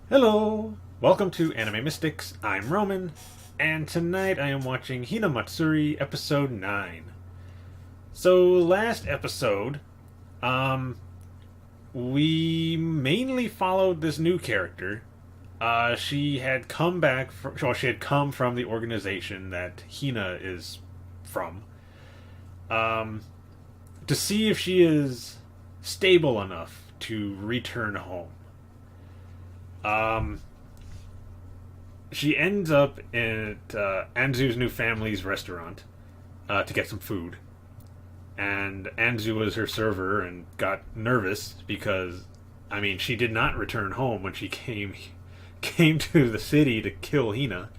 Hello! Welcome to Anime Mystics. I'm Roman, and tonight I am watching Hinamatsuri episode 9. So, last episode, um, we mainly followed this new character. She had come back, she had come from the organization that Hina is from, um, to see if she is stable enough to return home. Um, she ends up at Anzu's new family's restaurant to get some food. And Anzu was her server and got nervous because, I mean, she did not return home when she came to the city to kill Hina.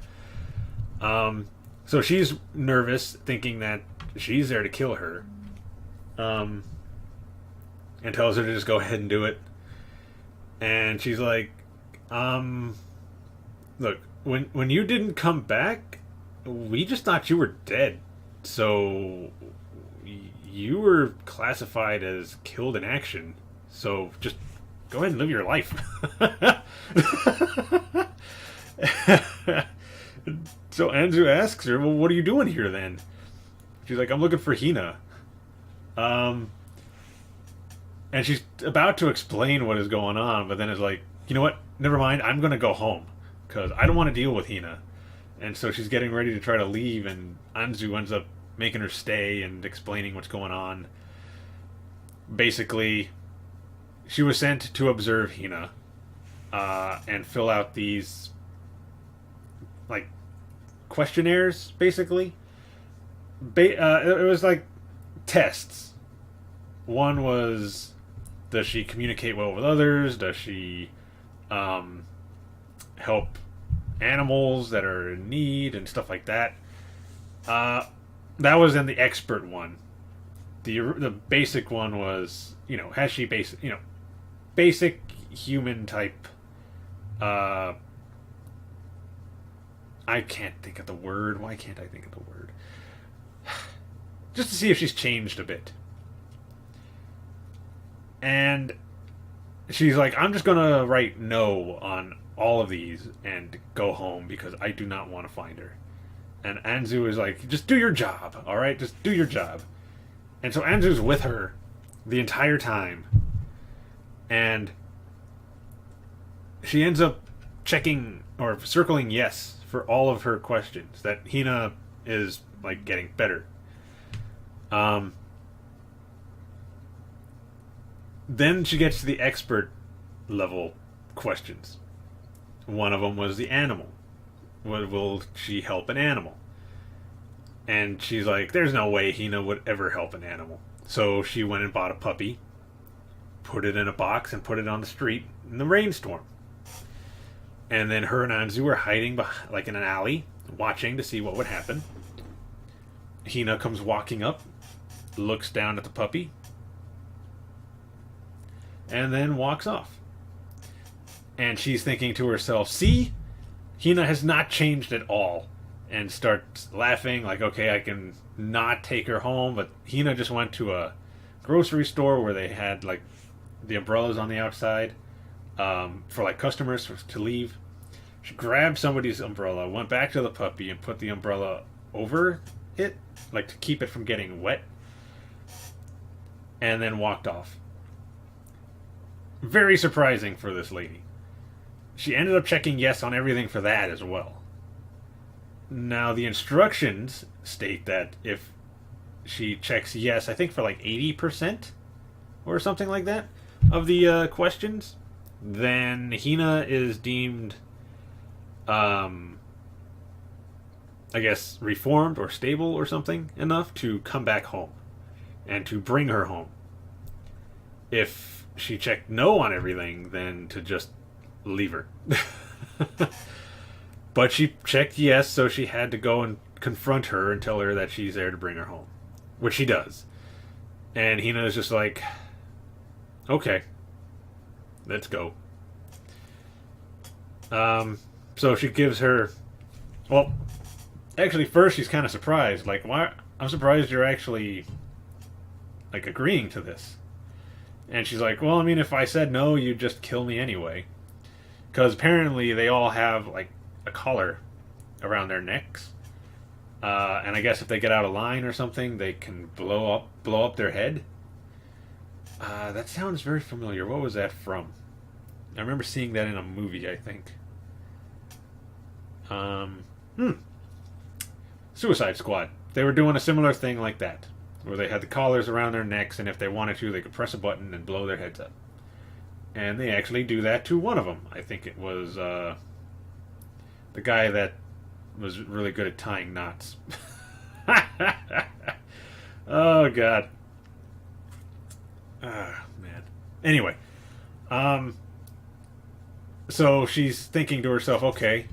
So she's nervous, thinking that she's there to kill her, um, and tells her to just go ahead and do it. And she's like, look, when you didn't come back, we just thought you were dead. So you were classified as killed in action. So just go ahead and live your life. So Anzu asks her, "Well, what are you doing here then?" She's like, "I'm looking for Hina." Um, and she's about to explain what is going on, but then is like, "You know what? Never mind. I'm gonna go home because I don't want to deal with Hina." And so she's getting ready to try to leave, and Anzu ends up making her stay and explaining what's going on. Basically, she was sent to observe Hina and fill out these like questionnaires. Basically, it was like tests. One was, does she communicate well with others? Does she help animals that are in need and stuff like that? That was in the expert one. The basic one was, has she basic human type. I can't think of the word. Why can't I think of the word? Just to see if she's changed a bit. And she's like, I'm just gonna write no on all of these and go home because I do not want to find her. And Anzu is like, just do your job, alright? Just do your job. And so Anzu's with her the entire time. And she ends up checking or circling yes for all of her questions. That Hina is like getting better. Then she gets to the expert level questions. One of them was the animal. Will she help an animal? And she's like, there's no way Hina would ever help an animal. So she went and bought a puppy, put it in a box, and put it on the street in the rainstorm. And then her and Anzu were hiding like in an alley, watching to see what would happen. Hina comes walking up, looks down at the puppy, and then walks off. And she's thinking to herself, see? Hina has not changed at all. And starts laughing, like, okay, I can not take her home. But Hina just went to a grocery store where they had, like, the umbrellas on the outside for, like, customers to leave. She grabbed somebody's umbrella, went back to the puppy, and put the umbrella over it, like, to keep it from getting wet. And then walked off. Very surprising for this lady. She ended up checking yes on everything for that as well. Now, the instructions state that if she checks yes, I think for like 80% or something like that of the questions, then Hina is deemed, I guess, reformed or stable or something enough to come back home and to bring her home. If she checked no on everything, then to just leave her. But she checked yes, so she had to go and confront her and tell her that she's there to bring her home, which she does. And Hina is just like, okay, let's go. So she gives her, well, actually first she's kind of surprised, like, why? I'm surprised you're actually like agreeing to this. And she's like, well, I mean, if I said no, you'd just kill me anyway. because apparently they all have like a collar around their necks, and I guess if they get out of line or something, they can blow up their head. That sounds very familiar. What was that from? I remember seeing that in a movie, I think. Um, hmm. Suicide Squad. They were doing a similar thing like that, where they had the collars around their necks, and if they wanted to, they could press a button and blow their heads up. And they actually do that to one of them. I think it was the guy that was really good at tying knots. Oh, God. Ah, man. Anyway, so she's thinking to herself, okay,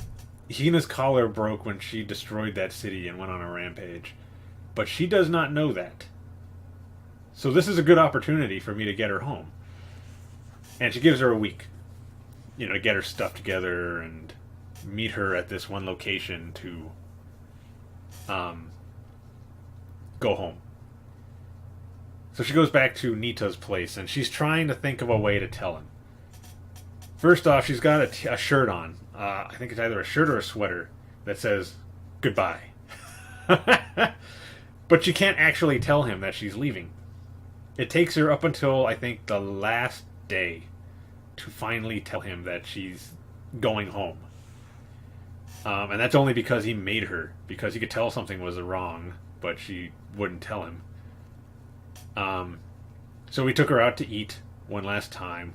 Hina's collar broke when she destroyed that city and went on a rampage. But she does not know that. So this is a good opportunity for me to get her home. And she gives her a week, to get her stuff together and meet her at this one location to go home. So she goes back to Nita's place, and she's trying to think of a way to tell him. First off, she's got a shirt on. I think it's either a shirt or a sweater that says goodbye. But she can't actually tell him that she's leaving. It takes her up until, I think, the last day to finally tell him that she's going home. And that's only because he made her, because he could tell something was wrong, but she wouldn't tell him. So we took her out to eat one last time.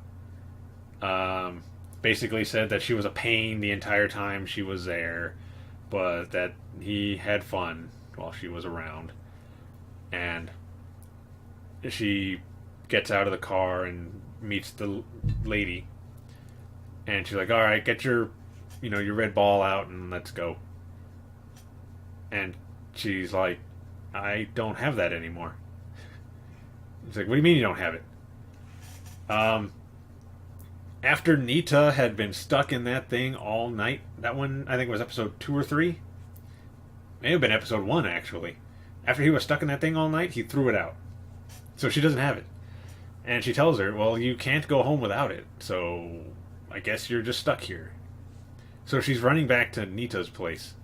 Basically said that she was a pain the entire time she was there, but that he had fun while she was around. And she gets out of the car and meets the lady. And she's like, all right, get your red ball out and let's go. And she's like, I don't have that anymore. He's like, what do you mean you don't have it? After Nita had been stuck in that thing all night, that one, I think it was episode 2 or 3. May have been episode 1, actually. After he was stuck in that thing all night, he threw it out. So she doesn't have it. And she tells her, well, you can't go home without it, so I guess you're just stuck here. So she's running back to Nita's place.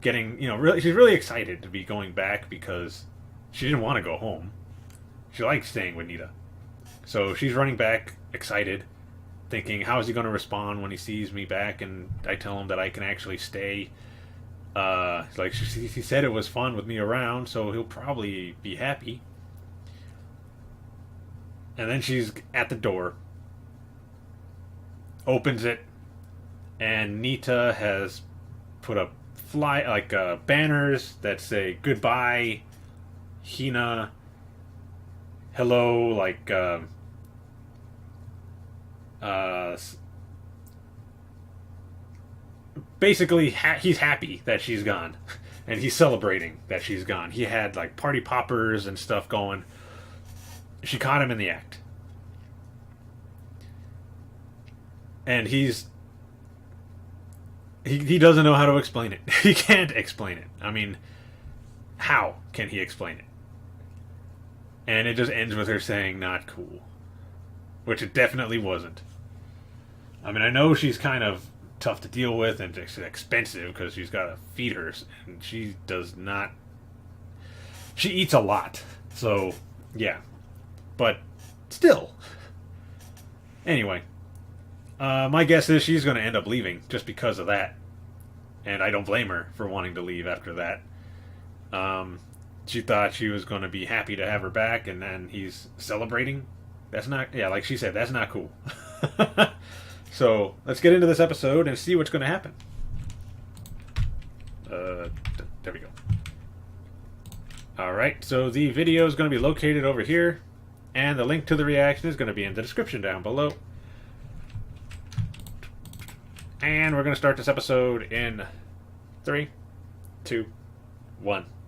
She's really excited to be going back because she didn't want to go home. She liked staying with Nita. So she's running back, excited, thinking, how is he going to respond when he sees me back and I tell him that I can actually stay? He said it was fun with me around, so he'll probably be happy. And then she's at the door, opens it, and Nita has put up banners that say goodbye, Hina, hello, basically he's happy that she's gone, and he's celebrating that she's gone. He had party poppers and stuff going. She caught him in the act, and he doesn't know how to explain it. He can't explain it. I mean, how can he explain it? And it just ends with her saying not cool, which it definitely wasn't. I mean, I know she's kind of tough to deal with and it's expensive because she's got to feed her, and she does not. She eats a lot, so yeah. But still. Anyway, my guess is she's going to end up leaving just because of that, and I don't blame her for wanting to leave after that. She thought she was going to be happy to have her back, and then he's celebrating. That's not, yeah, like she said, that's not cool. So let's get into this episode and see what's going to happen. There we go. Alright, so the video is going to be located over here, and the link to the reaction is going to be in the description down below. And we're going to start this episode in 3, 2, 1.